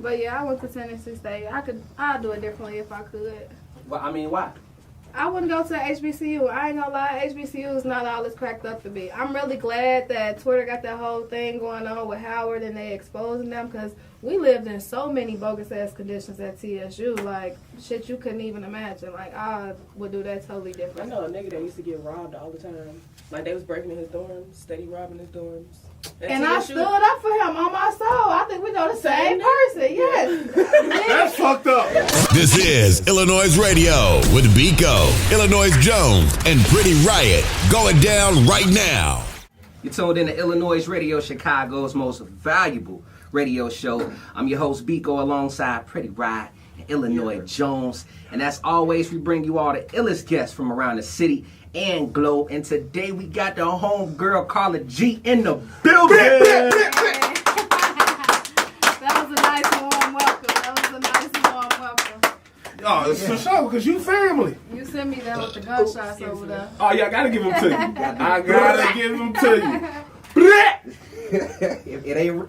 But yeah, I went to Tennessee State. I'd do it differently if I could. Well, I mean, why? I wouldn't go to HBCU. I ain't gonna lie, HBCU is not all it's cracked up to be. I'm really glad that Twitter got that whole thing going on with Howard and they exposing them, because we lived in so many bogus ass conditions at TSU, like shit you couldn't even imagine. Like I would do that totally different. I know a nigga that used to get robbed all the time. Like they was breaking in his dorms, steady robbing his dorms. And I stood up for him on my soul. I think we know the same person. Yes. That's fucked up. This is iLLANOiZE Radio with Biko, iLLANOiZE Jones, and Pretty Riot. Going down right now. You tuned in to iLLANOiZE Radio, Chicago's most valuable radio show. I'm your host, Biko, alongside Pretty Riot and iLLANOiZE Jones. And as always, we bring you all the illest guests from around the city and globe. And today we got the home girl Carla G in the building. That was a nice warm welcome. Oh, it's for sure, because you family. You sent me that with the gunshots over there. Oh, yeah, I gotta give them to you. I gotta give them to you.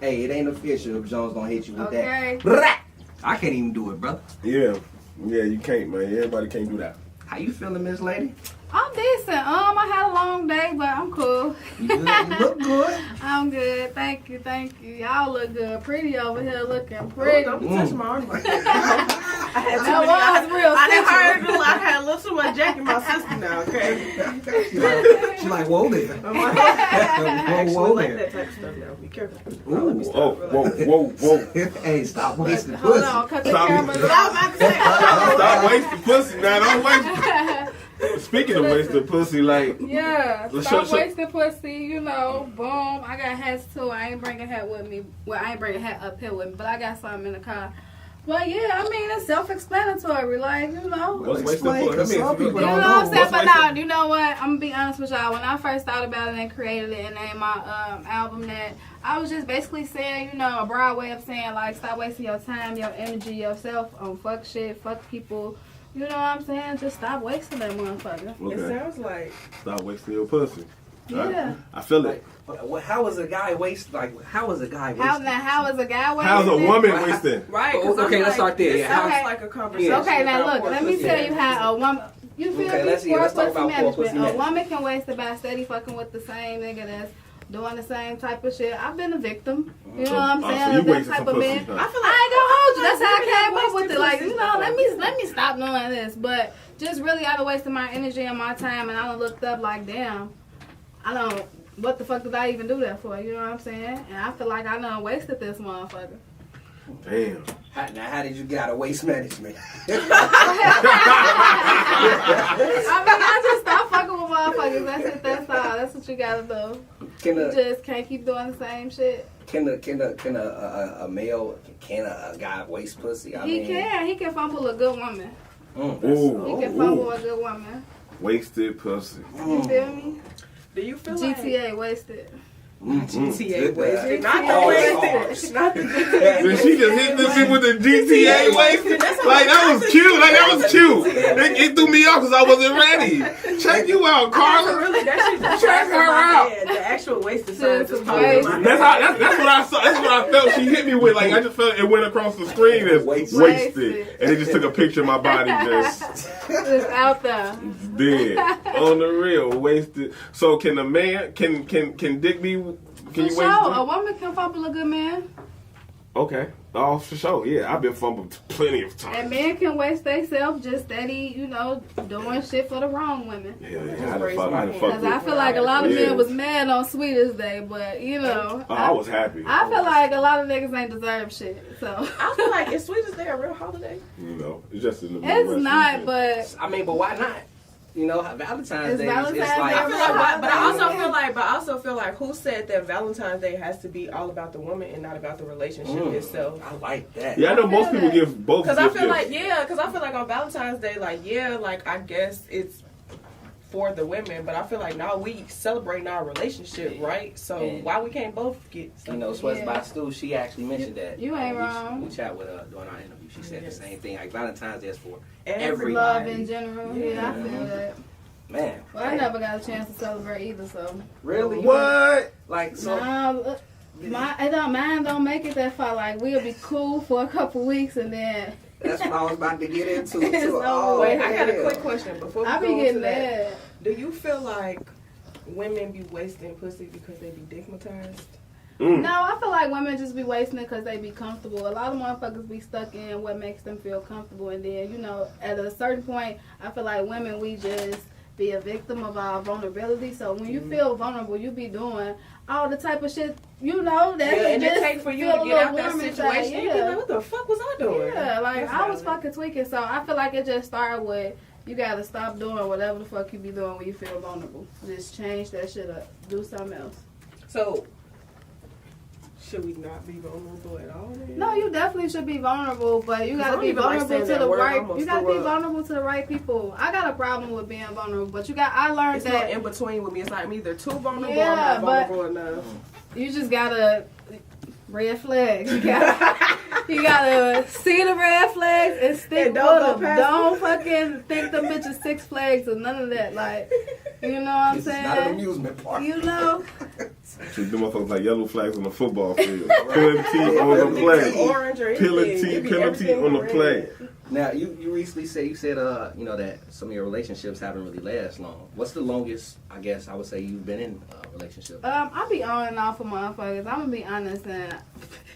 It ain't official if Jones don't hit you with Okay. that. I can't even do it, brother. Yeah, you can't, man. Everybody can't do that. How you feeling, Miss Lady? I'm decent. I had a long day, but I'm cool. You good? You look good. I'm good. Thank you. Y'all look good. Pretty over here looking pretty. Don't be touching my arm like that. I had too That many. was real I didn't sensual. heard. I had a little too much Jack in my system now. Okay. She like, whoa there. I'm like, I actually like that type of stuff now. Be careful. Ooh, Let me stop. whoa. Hey, stop wasting Hold pussy. on, cut the Stop. camera Stop, off. I say, Stop wasting pussy. Now, don't waste. Speaking of wasting pussy, like, Yeah, Let's stop show- wasting pussy, you know, boom. I got hats too. I ain't bringing a hat with me. Well, I ain't bringing a hat up here with me, but I got something in the car. But yeah, I mean, it's self-explanatory, like, you know. what's wasting Explain, pussy? 'cause some Some people You know don't what I'm saying? What's But wasting- now, you know what? I'm going to be honest with y'all. When I first thought about it and created it and named my album that, I was just basically saying, you know, a broad way of saying, like, stop wasting your time, your energy, yourself on fuck shit, fuck people. You know what I'm saying? Just stop wasting that motherfucker. It Okay. sounds like Stop wasting your pussy. Yeah. I feel it. How is a guy waste? Like, how is a guy wasting? How is a guy wasting? How's a woman wasting? right. Oh, 'cause I'm okay, let's like, start there. This Yeah, sounds how- like a conversation. Okay, now about look, poor let me pussy. tell you how a woman, you feel Okay, me? let's Poor talk pussy about poor management. pussy A management. woman can waste about steady fucking with the same nigga that's doing the same type of shit. I've been a victim. You know what I'm So saying? you Of that wasting type some of pussy, man. huh? I feel I like ain't gonna hold you. That's how I Women came have up with it. Like, wasted you know, pussy. let me stop doing this. But just really, I've been wasting my energy and my time, and I done looked up like, damn, what the fuck did I even do that for? You know what I'm saying? And I feel like I done wasted this motherfucker. Damn. Now, how did you get out of waste management? I mean, I just stop fucking with motherfuckers. That's it. That's all. That's what you gotta do. Can You a just can't keep doing the same shit. can a male can a guy waste pussy? I He mean, can. He can fumble a good woman. Ooh, He can fumble a good woman. wasted pussy. You feel me? Do you feel like GTA wasted. GTA wasted? Not Not the the wasted. wasted. Not the Then she just hit this shit with the GTA wasted. Like, that was cute. Like, that was cute. It threw me off because I wasn't ready. Check you out, Carla. Really, that shit just Check her out. The actual wasted song just popped Wasted. in my head. That's what I saw. That's what I felt. She hit me with. Like, I just felt it went across the screen as wasted. And it just took a picture of my body just It's out there. dead. On the real, wasted. So can a man, can dick be, can you For waste sure. A dick? woman can fumble a good man. Okay. Oh, for sure. Yeah, I've been fumbled plenty of And times. men can waste themselves just steady, you know, doing shit for the wrong women. Yeah, I done fucked Because I with. feel like a lot of Yeah. men was mad on Sweetest Day, but, you know. Oh, I was happy. I feel like a lot of niggas ain't deserve shit, so. I feel like is Sweetest Day a real holiday? You know, it's just in the It's Midwest. not, but I mean, but why not? You know, Valentine's It's Day. Valentine's It's Day. like I feel like, but I also feel like, who said that Valentine's Day has to be all about the woman and not about the relationship itself? I like that. Yeah, I know most feel people that. give both. Because I gifts. feel like on Valentine's Day, like I guess it's for the women, but I feel like now we celebrating our relationship, right? So And- why we can't both get You know, Sweats Yeah. by Stu, she actually mentioned that. You ain't we, wrong. We chat with her during our interview. She said Yes. the same thing. Like Valentine's Day is for everybody. love in general, yeah, I feel that. man. Well, I never got a chance to celebrate either, so. Really? What? Like so. Nah, Mine don't make it that far. Like, we'll be cool for a couple weeks and then That's what I was about to get into. It's too. over. Oh, Wait, I got a hell. quick question before we I go be into getting that. mad. Do you feel like women be wasting pussy because they be digmatized? No, I feel like women just be wasting it because they be comfortable. A lot of motherfuckers be stuck in what makes them feel comfortable. And then, you know, at a certain point, I feel like women, we just be a victim of our vulnerability. So when you feel vulnerable, you be doing all the type of shit, you know, that Yeah, and just it take for you feel to a get out little that warm inside. situation. You be like, what the fuck was I doing? Yeah, like, That's I was valid. fucking tweaking. So I feel like it just started with, you gotta stop doing whatever the fuck you be doing when you feel vulnerable. Just change that shit up. Do something else. So, should we not be vulnerable at all? Then? No, you definitely should be vulnerable, but you I gotta don't be even like vulnerable saying to that the word. I right. almost You gotta threw be up. vulnerable to the right people. I got a problem with being vulnerable, but I learned It's no that in between with me. It's like I'm either too vulnerable Yeah, or I'm but- not vulnerable enough. you just gotta red flags. You gotta see the red flags and stick And with don't go them. past Don't fucking think them bitches Six Flags or none of that. Like, you know what I'm This is not an saying? amusement park. You know, Treat them motherfuckers like yellow flags on the football field. Penalty on the play. Orange or anything. It be Penalty everything on the red. play. Now, you recently said, you know, that some of your relationships haven't really lasted long. What's the longest, I guess, I would say you've been in a relationship? I be on and off with motherfuckers. I'm gonna be honest, and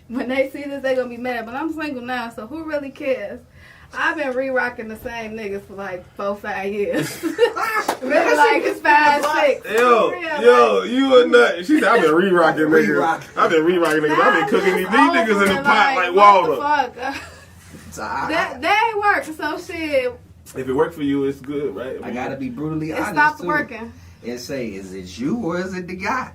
when they see this, they gonna be mad. But I'm single now, so who really cares? I've been re-rocking the same niggas for like 4-5 years. Really, like it's 5-6. Yo, you a nut. She said, I've been re-rocking niggas. Re-rocking. I've been re-rocking niggas. I've been cooking these niggas in the pot like what the water. fuck? So That ain't work. So shit, If it worked for you, it's good, right? I gotta be brutally it honest stopped too. working. And say, is it you or is it the guy?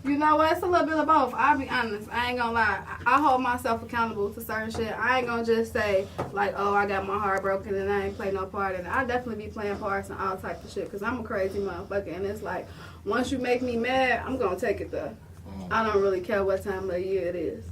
You know what? It's a little bit of both. I'll be honest. I ain't gonna lie. I hold myself accountable to certain shit. I ain't gonna just say, like, oh, I got my heart broken and I ain't play no part in it. I definitely be playing parts and all types of shit because I'm a crazy motherfucker. And it's like, once you make me mad, I'm gonna take it there. I don't really care what time of the year it is.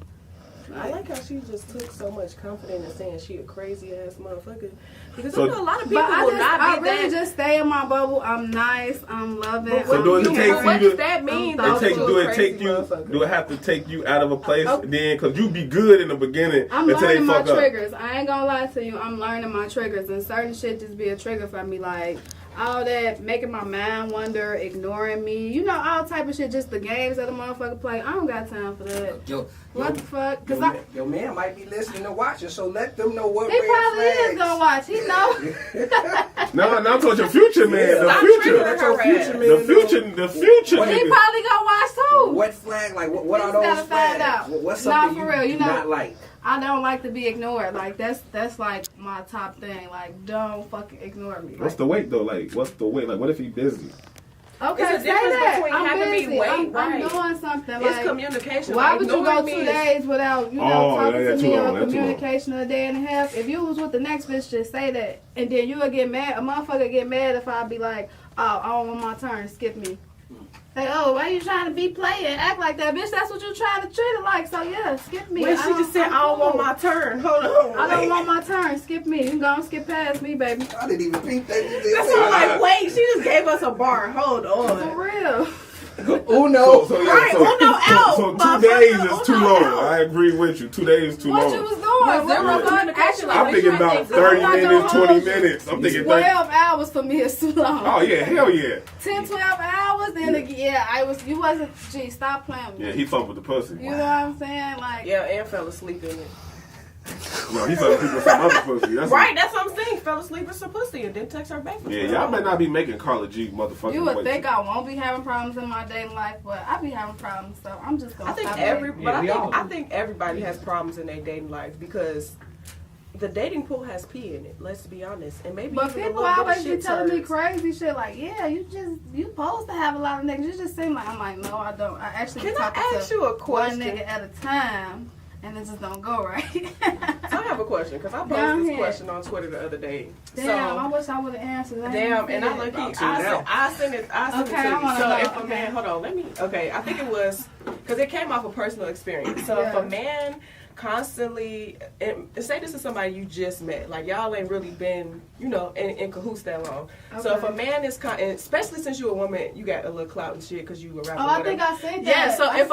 I like how she just took so much confidence in saying she a crazy ass motherfucker. Because So- I know a lot of people But I will not be really that. just stay in my bubble. I'm nice. I'm loving. So do it I'm take cute. for what you does that mean? I'm though, take- to a Do it crazy take you? motherfucker? Do it have to take you out of a place Okay. then? Because you be good in the beginning I'm until they learning my fuck up. triggers. I ain't gonna lie to you. I'm learning my triggers, and certain shit just be a trigger for me. Like all that making my mind wander, ignoring me. You know, all type of shit. Just the games that a motherfucker play. I don't got time for that. What the fuck? Cause Your man might be listening and watching, so let them know what he red probably flags. is gonna watch. He know. No, I'm talking your future man. Stop The future. triggering her ass. The future he nigga. probably gonna watch too. What flag? Like what are Just those gotta find flags? out. What's Nah, something for real, you you do know- not like? I don't like to be ignored. Like that's like my top thing. Like don't fucking ignore me. What's Like, the weight though? Like, what's the weight? Like, what if he busy? okay, It's a say difference that. between I'm having me busy. wait, I'm right. doing something. It's Like communication. why Like, would you go ignoring 2 me is- days without, you know, Oh, talking yeah, to too me long, or that's too long. communication a day and a half? If you was with the next bitch, just say that. And then you would get mad. A motherfucker get mad if I be like, oh, I don't want my turn, skip me. Like, oh, why you trying to be playing? Act like that, bitch. That's what you trying to treat it like. So, yeah, skip me. When she just said, I don't want my turn. Hold on. I don't want my turn. Skip me. You can go and skip past me, baby. I didn't even think that you did. That's why I'm like, wait, she just gave us a bar. Hold For on. real. Uno. So, yeah, Right, so, Uno out, so 2 motherfucker, days is too Uno long. out. I agree with you. 2 days is too What long. you was doing? Was What zero was communication, like, I'm what thinking you about think? 30 I'm not gonna minutes, 20 hold you. minutes. I'm thinking 30. 12 hours for me is too long. Oh yeah, hell yeah. 10, 12 hours, then you wasn't, gee, stop playing with me. Yeah, he fucked with the pussy. You know what I'm saying? Like, Yeah, and fell asleep in it. No, he fucked with some other pussy. That's Right, that's what I'm saying. Fell asleep with some pussy and didn't text her back. Yeah, y'all might not be making Carla G motherfucking you would wait. think I won't be having problems in my dating life, but I be having problems, so I'm just gonna I think stop I think everybody has problems in their dating life because the dating pool has pee in it. Let's be honest, and maybe But even a people little bit of always be shit telling me turds. crazy shit like, yeah, you supposed to have a lot of niggas. You just seem like, I'm like, no, I don't. I actually Can be I talking ask to you a one question? nigga at a time, and it just don't go right. So I have a question because I Go posted this ahead. question on Twitter the other day. Damn, I wish I would have answered that. Damn, and I look, I sent it Okay, to I you. wanna So know, if a okay. man, hold on, I think it was because it came off of personal experience. So if Yeah. a man constantly, and say this is somebody you just met, like y'all ain't really been, you know, in cahoots that long. Okay. So if a man is, especially since you're a woman, you got a little clout and shit because you a rapper. Oh, I think I said that. Yeah, so if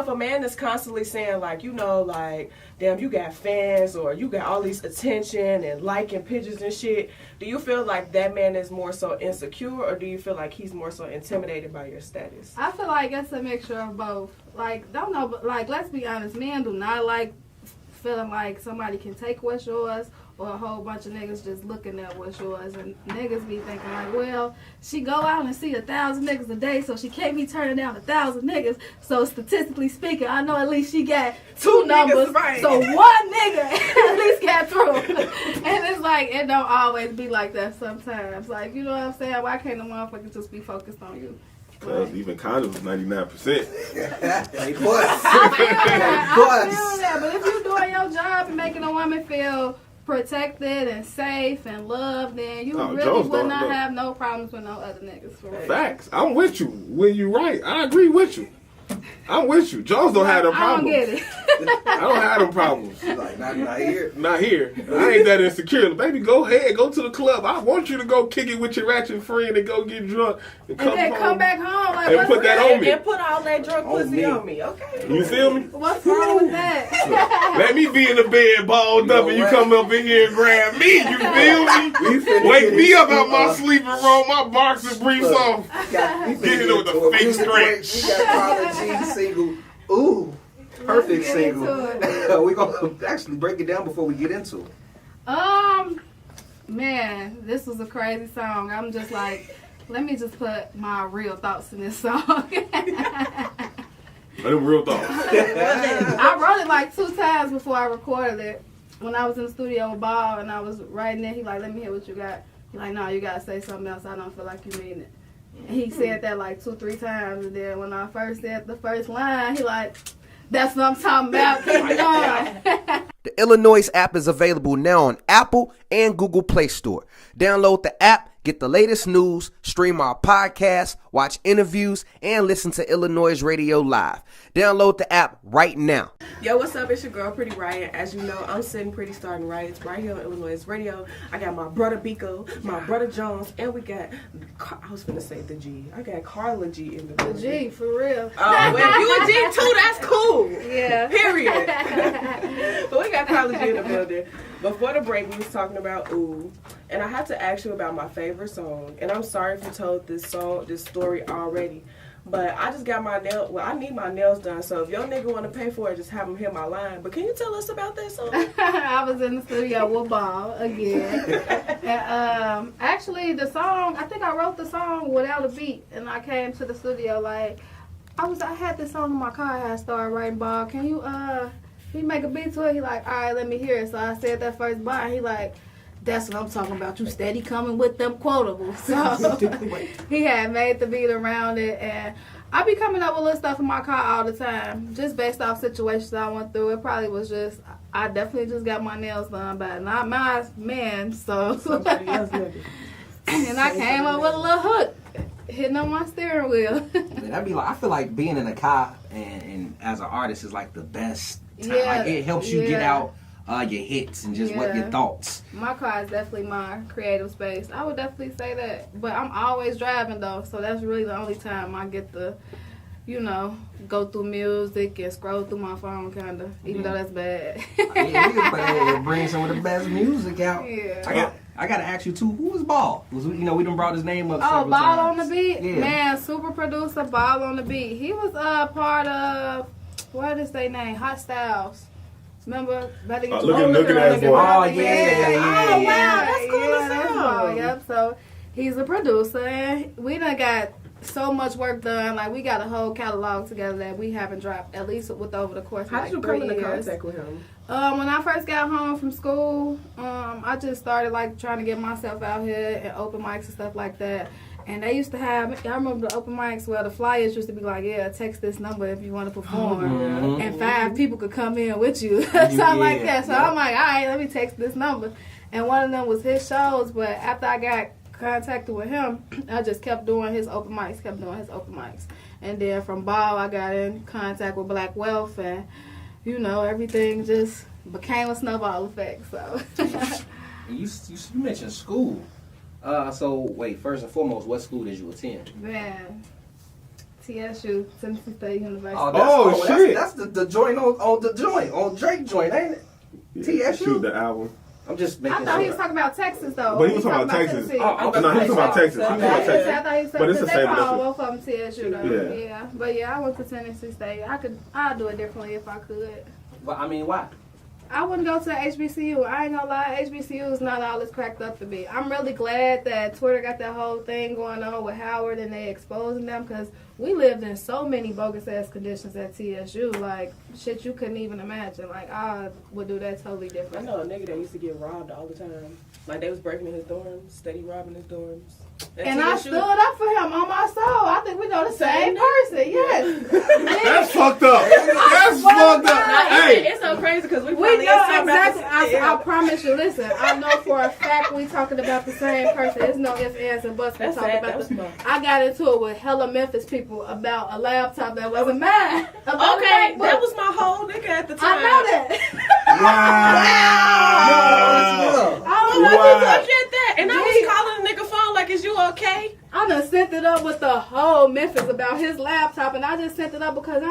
a man is constantly saying like, you know, like, damn, you got fans or you got all these attention and liking pictures and shit, do you feel like that man is more so insecure, or do you feel like he's more so intimidated by your status? I feel like it's a mixture of both. Like, don't know, but like, let's be honest, men do not like feeling like somebody can take what's yours, or a whole bunch of niggas just looking at what's yours. And niggas be thinking like, well, she go out and see 1,000 niggas a day, so she can't be turning down 1,000 niggas. So statistically speaking, I know at least she got two numbers, right. so one nigga at least got through. And it's like, it don't always be like that sometimes. Like, you know what I'm saying? Why can't the motherfucker just be focused on you? Because even condoms is 99%. Hey, boy. I feel that, but if you're doing your job and making a woman feel protected and safe and loved, then you really Jones would don't not know. have no problems with no other niggas. For real. Facts. I'm with you when you right. I agree with you. I'm with you. Jones don't have them I don't problems. get it. I don't have them problems. Like, not here. Not here. I ain't that insecure. Baby, go ahead. Go to the club. I want you to go kick it with your ratchet friend and go get drunk and And then come back home like, and what's put that wrong? on me. And put all that drunk pussy me. on me, okay? You feel me? What's wrong with that? Let me be in the bed balled up and you come up in here and grab me. You feel me? Wake me up out my sleeping room, my boxer briefs off. Get it with a fake stretch. We got Carla G single. Ooh, perfect Let's get single. into We're going to actually break it down before we get into it. Man, this was a crazy song. I'm just like, let me just put my real thoughts in this song. Let them real thoughts. I wrote it like 2 times before I recorded it. When I was in the studio with Bob and I was writing it, he like, let me hear what you got. He like, no, you got to say something else. I don't feel like you mean it. And he said that like 2-3 times. And then when I first said the first line, he like, that's what I'm talking about. Keep it going. The iLLANOiZE app is available now on Apple and Google Play Store. Download the app, get the latest news, stream our podcasts, watch interviews, and listen to iLLANOiZE Radio live. Download the app right now. Yo, what's up? It's your girl, Pretty Riot. As you know, I'm sitting pretty starting riots right here on iLLANOiZE Radio. I got my brother Biko, my brother Jones, and we got, I was finna say the G. I got Carla G in the building. G, for real. Oh, well, if you a G too, that's cool. Yeah. Period. But we got Carla G in the building. Before the break, we was talking about Ooh, and I had to ask you about my favorite song. And I'm sorry if you told this story already. But I just got my nails, well, I need my nails done. So if your nigga want to pay for it, just have him hear my line. But can you tell us about that song? I was in the studio with Bob again. And actually, the song, I think I wrote the song without a beat. And I came to the studio like, I had this song in my car. I had started writing, Bob, can you make a beat to it? He like, all right, let me hear it. So I said that first bar. He like, that's what I'm talking about. You steady coming with them quotables. So he had made the beat around it, and I be coming up with little stuff in my car all the time, just based off situations I went through. It probably was just, I definitely just got my nails done by not my man, so. Somebody else nigga. And I came up with a little hook, hitting on my steering wheel. Man, that'd be like, I feel like being in a car and as an artist is like the best time. Yeah, Like, it helps you get yeah. out your hits and just what Yeah. your thoughts. My car is definitely my creative space. I would definitely say that. But I'm always driving, though, so that's really the only time I get to, you know, go through music and scroll through my phone, kind of, even though that's bad. Yeah, we can bring some of the best music out. Yeah. I gotta ask you too. Who was Ball? We done brought his name up. Oh, several Ball on times. the Beat? Yeah. Man, super producer, Ball on the Beat. He was part of, what is their name? Hot Styles. Remember? Better get Looking at boy. Oh, yeah. Oh, wow, that's cool Yeah, as that's hell. Ball, yep. So he's a producer, and we done got so much work done. Like, we got a whole catalog together that we haven't dropped, at least with over the course of How like did you 3 come into years. contact with him? When I first got home from school, I just started like trying to get myself out here and open mics and stuff like that. And they used to have, I remember the open mics where the flyers used to be like, yeah, text this number if you want to perform. Mhm. And 5 people could come in with you. Something like that. So I'm like, all right, let me text this number. And one of them was his shows, but after I got contacted with him, I just kept doing his open mics, And then from Ball, I got in contact with Black Wealth, and everything just became a snowball effect. So. You mentioned school. So wait, first and foremost, what school did you attend? Man, TSU, Tennessee State University. Shit! That's the joint on Drake joint, ain't it? TSU. Shoot the album. I'm just making I thought he was talking about Texas though. But he was talking about Texas. Tennessee. No, he was talking about Texas. I thought he was But it's the they same. call both of them TSU though. Yeah. But I went to Tennessee State. I'd do it differently if I could. But I mean, why? I wouldn't go to HBCU. I ain't gonna lie, HBCU is not all it's cracked up to be. I'm really glad that Twitter got that whole thing going on with Howard and they exposing them, because we lived in so many bogus ass conditions at TSU, like shit you couldn't even imagine. Like I would do that totally I different. know a nigga that used to get robbed all the time. Like they was breaking in his dorms, steady robbing his dorms. And I stood up for him on my soul. I think we know the same person. Yes. That's fucked up. That's fucked up. Hey, It's so crazy because we We know exactly. Yeah. I promise you. Listen, I know for a fact we talking about the same person. There's no ifs, ands, and buts. We That's talking sad. about That was I got into it with hella Memphis people about a laptop that wasn't mine. About Okay, a MacBook. that was my whole nigga at the time. I know that. wow. I was Look Wow. at that. And I was calling the nigga phone like, is you okay? I done sent it up with the whole Memphis about his laptop, and I just sent it up because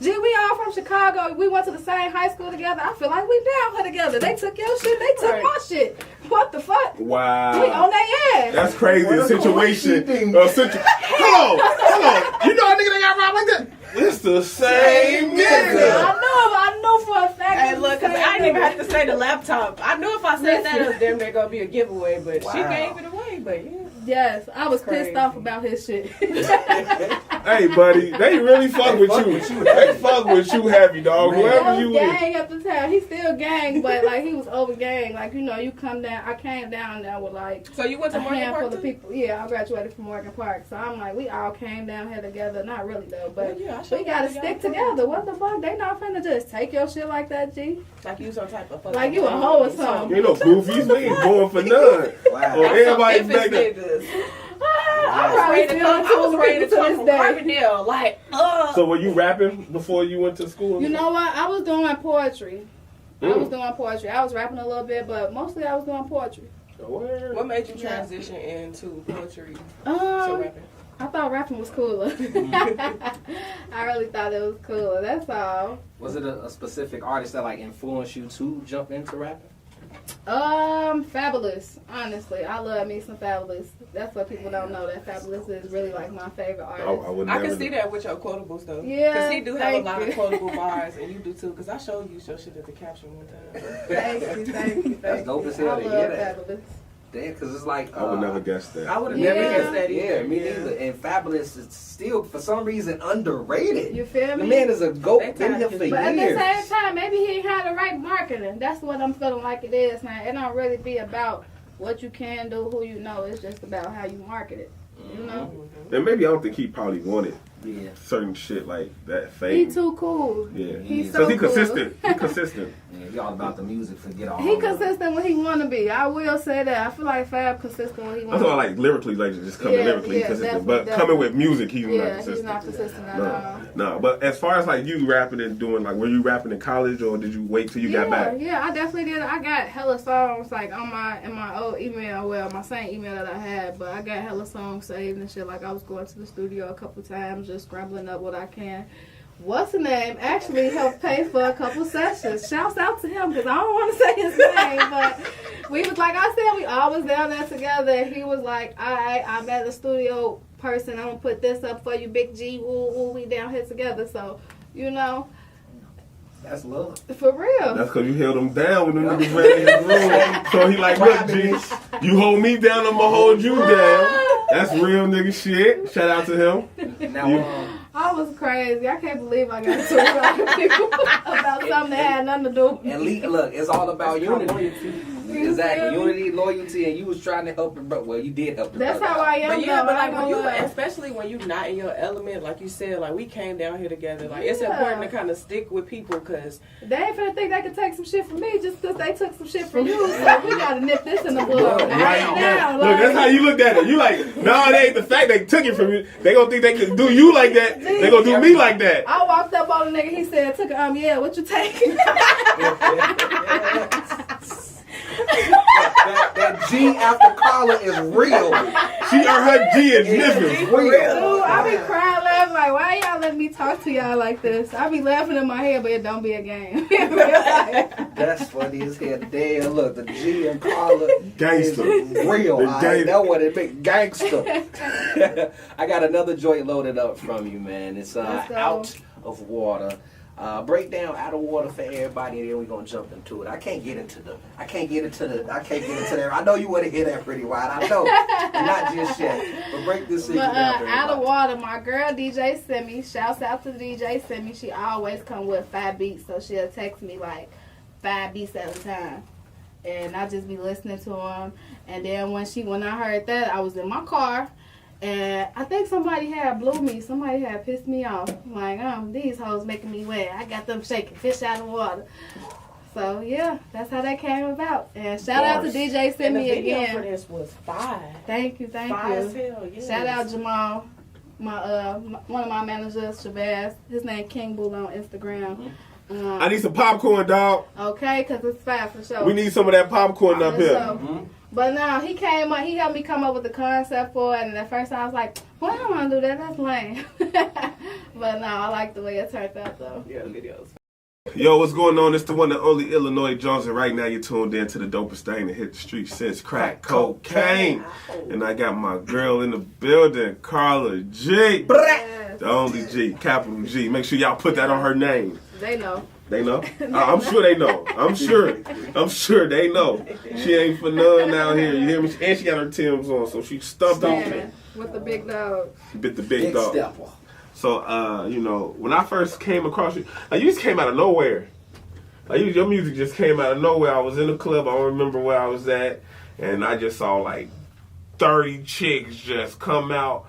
we all from Chicago. We went to the same high school together. I feel like we down here together. They took your shit, they took my shit. What the fuck? Wow. We on their ass. That's crazy. Situation. Hold on. You know a nigga that got robbed like that? It's the same nigga. I know for a fact. Hey, look, cause I didn't even have to say the laptop. I knew if I said that, it was damn near gonna be a giveaway, but she gave it away. But yeah. Yes, I was Crazy. pissed off about his shit. Hey, buddy, they really fuck with you. They fuck with you heavy, dog. Man. Whoever He you was is. gang at the time. He still gang, but like he was over gang. Like you come down. I came down there with like So you went to a Morgan handful Park of too? people. Yeah, I graduated from Morgan Park, so I'm like, we all came down here together. Not really though, but Well, yeah, I sure we gotta y'all stick came. together. What the fuck? They not finna just take your shit like that, G. Like you some type of fucking Like you a hoe or something. You ain't no goofies. We ain't going for none. Wow. Or everybody Memphis back there. niggas. I'm probably I was ready to come this from day. Carbondale. Like, So were you rapping before you went to school? You know what? I was doing poetry. I Mm. was doing poetry. I was rapping a little bit, but mostly I was doing poetry. Word. what made you transition into poetry to Um, rapping? I thought rapping was cooler. I really thought it was cooler. That's all. Was it a specific artist that like influenced you to jump into rapping? Fabulous. Honestly, I love me some Fabulous. That's what people don't know. That Fabulous is really like my favorite I artist. would I never can see that with your quotables though. Yeah, Because he do have a thank lot you. of quotable bars, and you do too. Because I showed you your shit at the caption one time. Thank you. That's dope as hell I to love hear that. Fabulous. Damn, because it's like I would never guess that. I would have Yeah. never guessed that either. Yeah, me neither. And Fabulous is still, for some reason, underrated. You feel The me? man is a goat. They Been here tired for of But at the years. same time, maybe he ain't had the right marketing. That's what I'm feeling like it is now. It don't really be about what you can do, who you know. It's just about how you market it. You know? And maybe I don't think he probably wanted Yeah. certain shit like that He fame. too cool. Yeah. He's Because so he cool. consistent. He consistent. Yeah, he all about the music. Forget all. He that. consistent when he wanna be. I will say that. I feel like Fab consistent when he I'm wanna talking be. like lyrically, like just coming Yeah, lyrically yeah, consistent. definitely, But coming with music, he's not Yeah, consistent. he's not consistent at all. No, but as far as like you rapping and doing, like, were you rapping in college or did you wait till you got back? Yeah, I definitely did. I got hella songs like on in my old email, well, my same email that I had, but I got hella songs saved and shit. Like I was going to the studio a couple times, just scrambling up what I can. What's the name? Actually helped pay for a couple sessions. Shouts out to him because I don't want to say his name, but we was like I said, we always down there together. He was like, I'm at the studio person. I'm gonna put this up for you, Big G. Woo, we down here together. So, you know, That's love. for real. That's because you held him down when them niggas ran in his room. So he like, look, G, you hold me down, I'm gonna hold you down. That's real nigga shit. Shout out to him. Now, I was crazy. I can't believe I got to talk to people about something that had nothing to do with and me. look, it's all about unity. Exactly. Unity, loyalty, and you was trying to help him, bro. Well, you did help him. That's how I am. But yeah, though. but like when you, especially when you're not in your element, like you said, like we came down here together. Like it's important to kind of stick with people because they ain't finna think they can take some shit from me just because they took some shit from you. So we gotta nip this in the bud. Right now. Look, that's how you looked at it. You like, no, they ain't the fact they took it from you. They gonna think they can do you like that. They gonna do me like that. I walked up on the nigga. He said, "Took it. Yeah, what you taking?" That G after Carla is real. She or her G is living. Real. Dude, I be crying laughing like, why y'all letting me talk to y'all like this? I be laughing in my head, but it don't be a game. That's funny as hell. Damn, look, the G and Carla Gangster. is real. I know what it make gangster. I got another joint loaded up from you, man. It's Out of Water. Break down Out of Water for everybody, and then we're gonna jump into it. I can't get into that. I know you want to hear that pretty wide. I know, not just yet. But break this thing down. Out of Water, my girl DJ Simi. Shouts out to DJ Simi. She always come with 5 beats, so she'll text me like 5 beats at a time, and I just be listening to them. And then when I heard that, I was in my car. And I think somebody had blew me. Somebody had pissed me off. I'm like, these hoes making me wet. I got them shaking fish out of water. So, yeah, that's how that came about. And shout out to DJ Simi again. The video for this was fire. Thank you. Fire as hell, yes. Shout out Jamal, one of my managers, Shabazz. His name King Bull on Instagram. I need some popcorn, dog. Okay, because it's fast for sure. We need some of that popcorn up here. So, but now he came up, he helped me come up with the concept for it, and at first I was like, well, I don't want to do that, that's lame. But now I like the way it turned out though. Yeah, the videos. Yo, what's going on? It's the one and only Illinois Jones, and right now you're tuned in to the dopest thing that hit the street since crack cocaine. And I got my girl in the building, Carla G. Yes. The only G, capital G. Make sure y'all put that on her name. They know. They know? I'm sure they know. I'm sure they know. She ain't for none down here. You hear me? And she got her Timbs on, so she stumped on me. With the big dog. She bit the big dog. Stepper. So, you know, when I first came across you, like, you just came out of nowhere. Like, your music just came out of nowhere. I was in the club. I don't remember where I was at. And I just saw, like, 30 chicks just come out.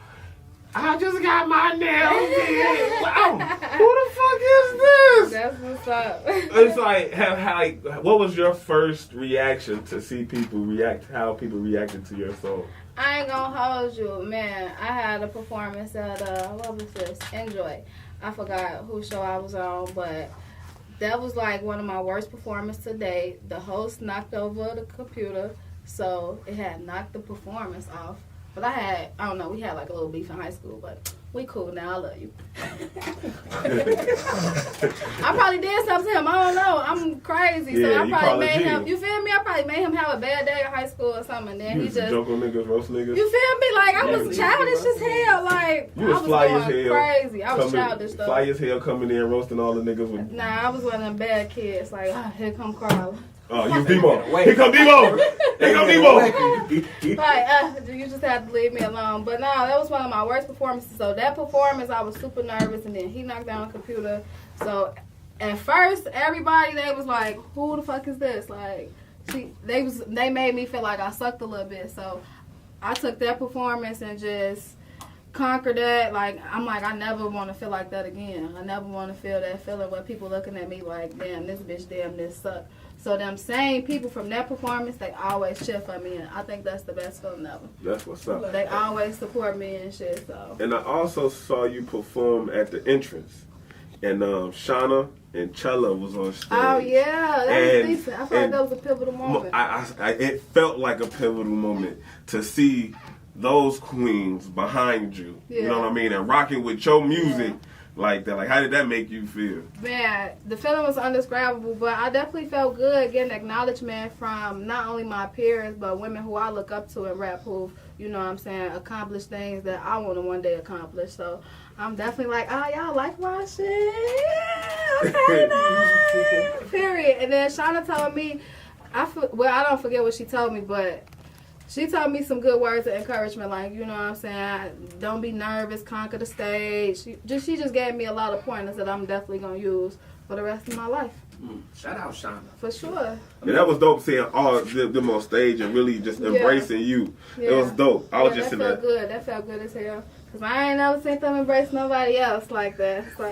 I just got my nails did. Wow, who the fuck is this? That's what's up. It's like, what was your first reaction to see people react, how people reacted to your song? I ain't gonna hold you, man. I had a performance at, what was this? Enjoy. I forgot whose show I was on, but that was like one of my worst performances to date. The host knocked over the computer, so it had knocked the performance off. But I don't know, we had like a little beef in high school, but we cool now. I love you. I probably did something to him. I don't know. I'm crazy. Yeah, so I probably made G. him, you feel me? I probably made him have a bad day in high school or something. And then You he used to just, joke on niggas, roast niggas? you feel me? Like, I was childish as hell. Like, You was I was fly as going hell. crazy. I was childish though. Fly as hell coming in, roasting all the niggas with... Nah, I was one of them bad kids. Like, here come Carla. Oh, you Debo. Here come Debo. Here come Debo. Like, you just have to leave me alone. But no, that was one of my worst performances. So that performance, I was super nervous, and then he knocked down the computer. So at first, everybody, they was like, who the fuck is this? Like, they made me feel like I sucked a little bit. So I took that performance and just conquered that. Like, I'm like, I never want to feel like that again. I never want to feel that feeling where people looking at me like, damn, this bitch, damn, this suck. So them same people from that performance, they always cheer for me, and I think that's the best feeling ever. That's what's up. They always support me and shit, so. And I also saw you perform at the entrance. And Shauna and Chella was on stage. Oh, yeah. That was decent. I felt like that was a pivotal moment. It felt like a pivotal moment to see those queens behind you. Yeah. You know what I mean? And rocking with your music like that. Like, how did that make you feel? Man, the feeling was undescribable, but I definitely felt good getting acknowledgement from not only my peers, but women who I look up to in rap who, you know what I'm saying, accomplish things that I want to one day accomplish. So I'm definitely like, oh, y'all like my shit? Okay, nice. Period. And then Shauna told me, I don't forget what she told me, but she told me some good words of encouragement, like, you know what I'm saying, don't be nervous, conquer the stage. She just gave me a lot of pointers that I'm definitely going to use for the rest of my life. Shout out Shonda. For sure. And that was dope seeing all them on stage and really just embracing you. Yeah. It was dope. I was just that in felt there. good. That felt good as hell. Cause I ain't never seen them embrace nobody else like that. So.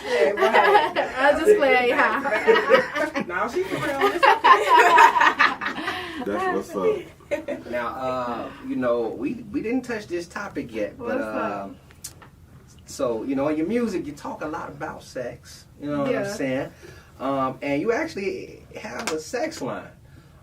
I just play y'all. Now she for real. That's what's up. Now, you know, we didn't touch this topic yet, but What's up? so you know, in your music, you talk a lot about sex. You know what I'm saying? And you actually have a sex line.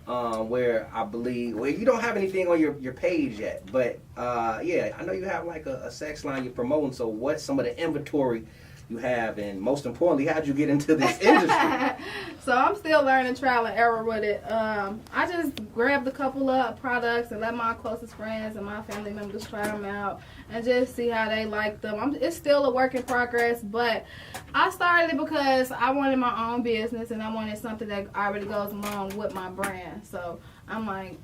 Where I believe, well, you don't have anything on your page yet, but yeah, I know you have like a sex line you're promoting. So what's some of the inventory you have, and most importantly, how'd you get into this industry? So I'm still learning, trial and error with it. I just grabbed a couple of products and let my closest friends and my family members try them out and just see how they like them. It's still a work in progress, but I started it because I wanted my own business and I wanted something that already goes along with my brand. So I'm like,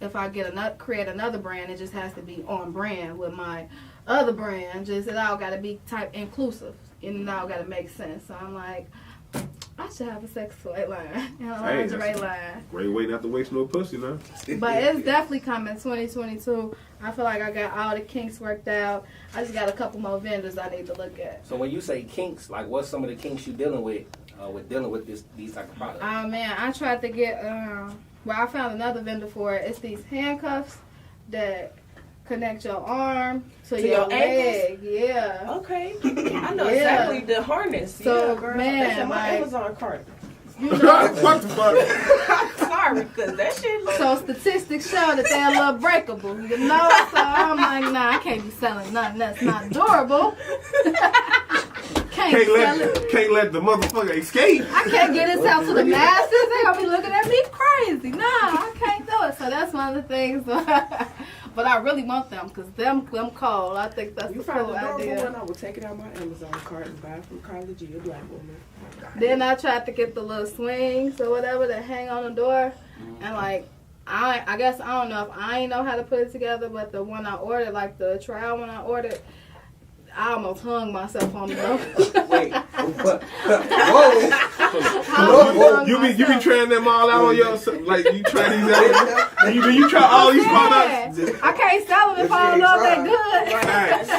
if I create another brand, it just has to be on brand with my other brand. Just it all got to be type inclusive and it all got to make sense. So I'm like, I should have a sex toy line and a lingerie line. Great way not to waste no pussy, now. But it's definitely coming 2022. I feel like I got all the kinks worked out. I just got a couple more vendors I need to look at. So when you say kinks, like what's some of the kinks you dealing with dealing with these type of products? Oh man, I tried to get I found another vendor for it. It's these handcuffs that connect your arm to your leg. Yeah. Okay. I know exactly the harness. So, girl. man, that's in my like, Amazon cart. You know, What the fuck? Sorry, because that shit looks... so statistics show that they're a little breakable, you know? So I'm like, nah, I can't be selling nothing that's not durable. Can't let the motherfucker escape. I can't get this out to the masses. They're going to be looking at me crazy. Nah, I can't do it. So that's one of the things. But I really want them because them cold. I think that's You a find cool the durable idea. one, I will take it out my Amazon cart and buy it from Carla, a black woman. Then I tried to get the little swings or whatever that hang on the door. And like, I guess, I don't know if I ain't know how to put it together, but the one I ordered, like the trial one I ordered, I almost hung myself on the door. Wait, what? Whoa. You be trying them all out on your, like you try these out. You try all these products. I can't sell them if I don't know if they're good. Facts. I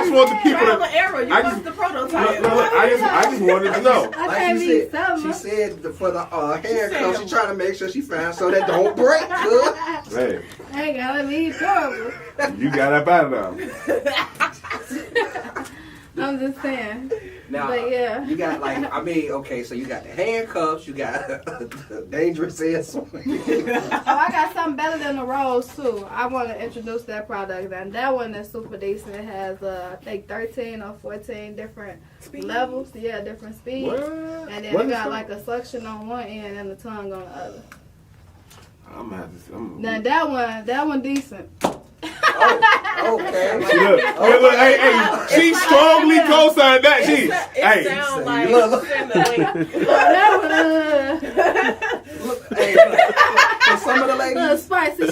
just want the people Trial to. and error. You want the prototype. I just wanted to know. I can't be selling She them. said for the handcuffs, she trying to make sure she found so they don't break. Good. Man, I ain't gotta be durable. you got up out of there. I'm just saying. Now, But yeah. you got like, I mean, okay, so you got the handcuffs, you got the dangerous ass one. Oh, I got something better than the rose too. I want to introduce that product, and that one is super decent. It has I think 13 or 14 different levels. Yeah, different speeds. What? And then What it is got that? like a suction on one end and the tongue on the other. I'm gonna have to. Now that one decent. Okay. Look, hey, she strongly co-signed that. It sounds like look. That one, Hey, for some of the little ladies, spicy.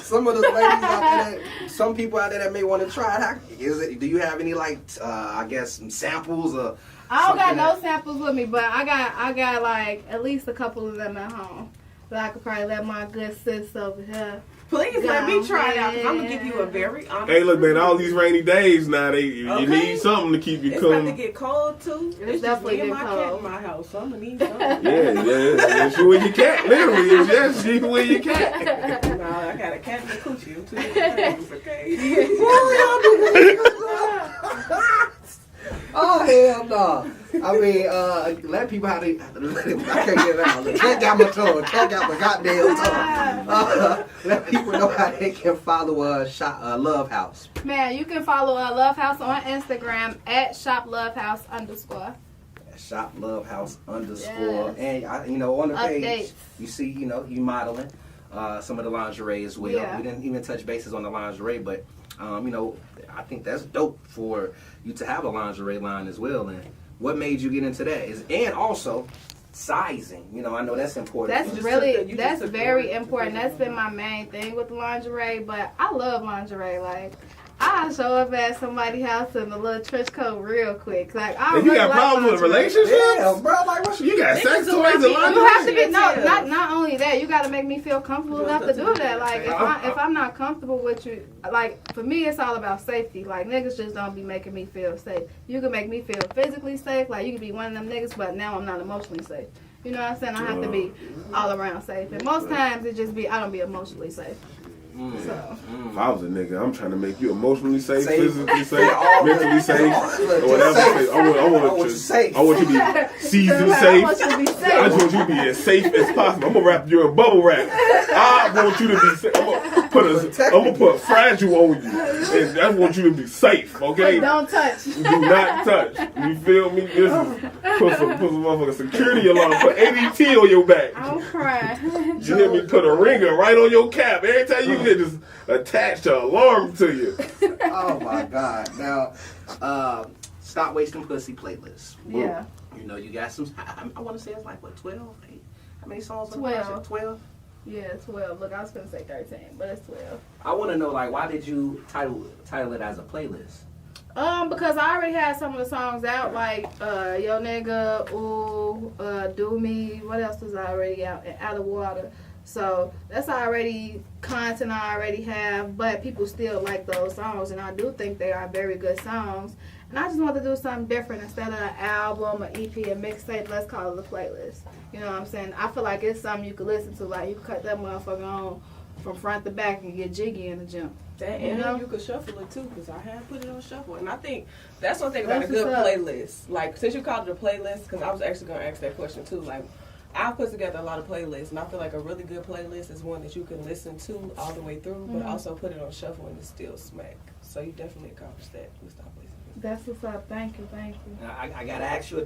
some of the ladies out there, some people out there that may want to try it. Do you have any like, I guess, some samples or? I don't got something no samples with me, but I got like at least a couple of them at home. So I could probably let my good sis over here. Please let me try it out. 'Cause I'm gonna give you a very honest. Hey, look, man! All these rainy days now, you Okay. need something to keep you It's about to cool. get cold too. It's just definitely me and my get cat cold. in my house, so I'm gonna need something. Yeah. It's you and your cat. Literally, it's just you and your cat. Nah, I got a cat in the coochie. I'm too okay. Oh hell no! I mean, let people how they. I can't get it out. Can't got my tongue. Can't got my goddamn tongue. Let people know how they can follow Love House. Man, you can follow Love House on Instagram at shoplovehouse_. Shop Love House _ Yes. and on the page Updates. you see you modeling some of the lingerie as well. Yeah. We didn't even touch bases on the lingerie, but I think that's dope for you to have a lingerie line as well. And what made you get into that and also sizing. I know that's important. That's very important. That's been my main thing with the lingerie, but I love lingerie. Like, I show up at somebody's house in a little trench coat real quick. Like, I And you really got like problems with lingerie. relationships? Yeah, bro, like what You got sex Niggas toys and do You lingerie? have to be not only that. You got to make me feel comfortable enough to do that. Like if I'm not comfortable with you, like for me it's all about safety. Like niggas just don't be making me feel safe. You can make me feel physically safe. Like you can be one of them niggas, but now I'm not emotionally safe. You know what I'm saying? I have to be all around safe. And most times it just be I don't be emotionally safe. So. If I was a nigga, I'm trying to make you emotionally safe, Safe. physically safe, mentally safe, or whatever. Safe. I want you to be seasoned safe. I want you to be safe. I just want you to be as safe as possible. I'm gonna wrap you in bubble wrap. I want you to be safe. I'm gonna put fragile on you, and I want you to be safe. Okay? Don't touch. Do not touch. You feel me? This is put some motherfucking security alarm. Put ADT on your back. I'm crying. You hear me? Put a ringer right on your cap. Every time you get just attached an alarm to you. Oh my God. Now, Stop Wasting Pussy playlist. Yeah. You know, you got some, I want to say it's like, what, 12? How many songs? 12. 12? Yeah, 12. Look, I was gonna say 13, but it's 12. I want to know, like, why did you title it as a playlist? Because I already had some of the songs out, like Yo Nigga, Ooh, Do Me. What else was already out? Out of Water. So that's already content I already have, but people still like those songs, and I do think they are very good songs. And I just want to do something different instead of an album, an EP, a mixtape. Let's call it a playlist. You know what I'm saying? I feel like it's something you could listen to. Like you can cut that motherfucker on from front to back and get jiggy in the gym. That, You and know? you could shuffle it too, because I have put it on shuffle. And I think that's one thing about That's a good what's up. playlist. Like, since you called it a playlist, because I was actually going to ask that question too. Like, I put together a lot of playlists, and I feel like a really good playlist is one that you can listen to all the way through, but also put it on shuffle and it's still smack. So you definitely accomplished that with Stop Wasting. That's what's up. Thank you. I gotta ask you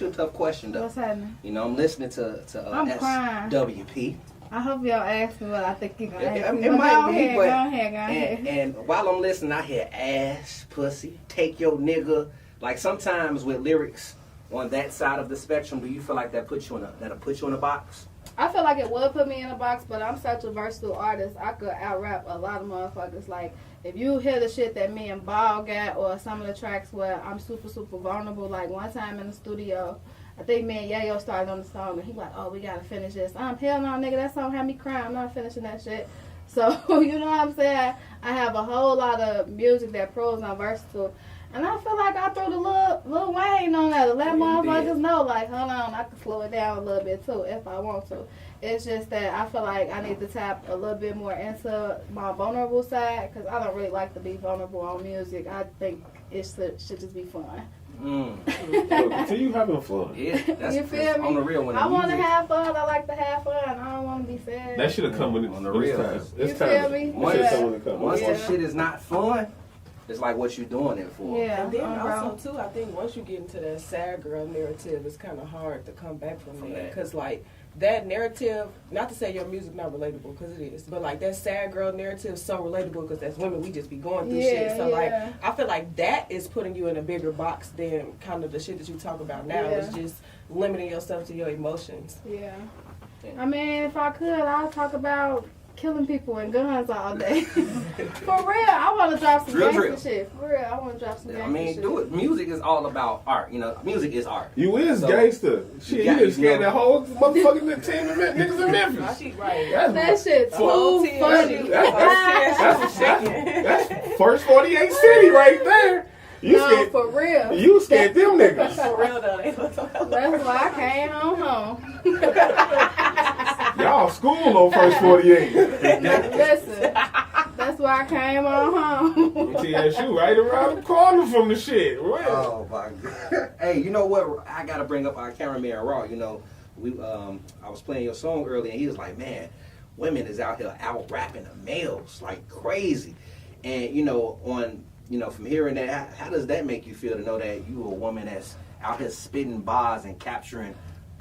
a tough question though. What's happening? You know, I'm listening to I'm crying. SWP. I hope y'all ask me what I think you're gonna ask me. It But might go be, ahead, but go ahead. and while I'm listening, I hear ass, pussy, take your nigga. Like sometimes with lyrics on that side of the spectrum, do you feel like that'll put you in a box? I feel like it would put me in a box, but I'm such a versatile artist. I could out-rap a lot of motherfuckers. Like, if you hear the shit that me and Ball got, or some of the tracks where I'm super, super vulnerable, like one time in the studio, I think me and Yayo started on the song, and he like, oh, we gotta finish this. Hell no, nigga, that song had me crying. I'm not finishing that shit. So, you know what I'm saying? I have a whole lot of music that proves I'm versatile. And I feel like I threw the Lil Wayne on there to let motherfuckers know, like, hold on, I can slow it down a little bit too if I want to. It's just that I feel like I need to tap a little bit more into my vulnerable side, because I don't really like to be vulnerable on music. I think it should just be fun. Continue having fun. Yeah, that's You feel me? on the real one. I want to have fun. I like to have fun. I don't want to be sad. That should have come when On the it's real. time. You It's feel time. me? It should come when it comes. Once Yeah. the shit is not fun, it's like what you doing it for. Yeah, And then bro. also too, I think once you get into that sad girl narrative, it's kind of hard to come back from that. Because like that narrative, not to say your music not relatable, because it is, but like that sad girl narrative is so relatable because that's women, we just be going through shit. So like I feel like that is putting you in a bigger box than kind of the shit that you talk about now. Yeah. It's just limiting yourself to your emotions. Yeah. I mean, if I could, I'd talk about killing people and guns all day. For real, I want to drop some gangster shit. For real, I want to drop some gangster I mean, shit. do it. Music is all about art. You know, music is art. You is So, gangster. Shit, you just scared that whole motherfucking team of niggas in Memphis. Nah, she right. That shit too Whole team, funny. That's first 48 city right there. You No, scared, for real. you scared them niggas. For real though, they look That's why I came home. Y'all school on first 48. Listen, that's why I came on home. TSU right around the corner from the shit. Real. Oh my God. Hey, you know what? I gotta bring up our cameraman Raw. You know, I was playing your song earlier, and he was like, "Man, women is out here out rapping the males like crazy." And from hearing that, how does that make you feel to know that you a woman that's out here spitting bars and capturing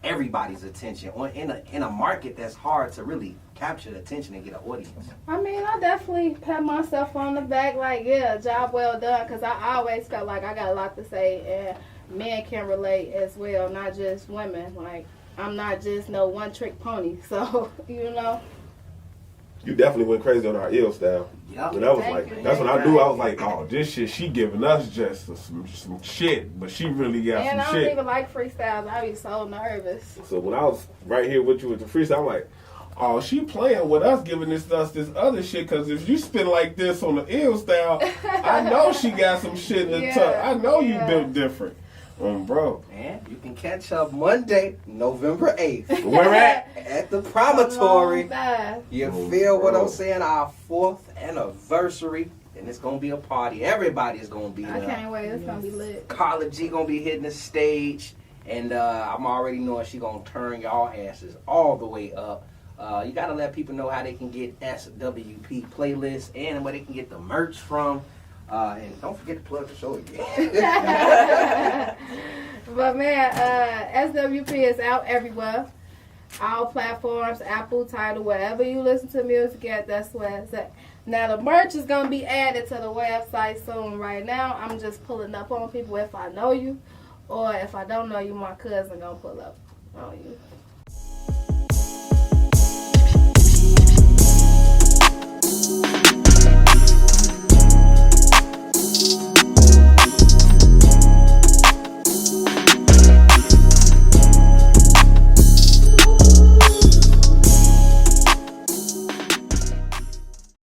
everybody's attention in a market that's hard to really capture the attention and get an audience? I mean, I definitely pat myself on the back, like, yeah, job well done, because I always felt like I got a lot to say, and men can relate as well, not just women. Like, I'm not just no one-trick pony, so, you know. You definitely went crazy on our ill style. Yep. And that was Thank you. that's when I knew. I was like, oh, this shit, she giving us just some shit, but she really got And I some don't shit. even like freestyles. I be so nervous. So when I was right here with you with the freestyle, I'm like, oh, she playing with us, giving us this other shit. Because if you spin like this on the ill style, I know she got some shit in the tuck. I know you built different. Bro. Man, you can catch up Monday, November 8th. Where at? At the Promontory. Bye. You feel what I'm saying? Our 4th anniversary. And it's going to be a party. Everybody's going to be I there. can't wait. It's going to be lit. Carla G going to be hitting the stage. And I'm already knowing she going to turn y'all asses all the way up. You got to let people know how they can get SWP playlists and where they can get the merch from. And don't forget to plug the show again. But man, SWP is out everywhere. All platforms, Apple, Tidal, wherever you listen to music at, that's where it's at. Now the merch is going to be added to the website soon. Right now, I'm just pulling up on people if I know you. Or if I don't know you, my cousin going to pull up on you.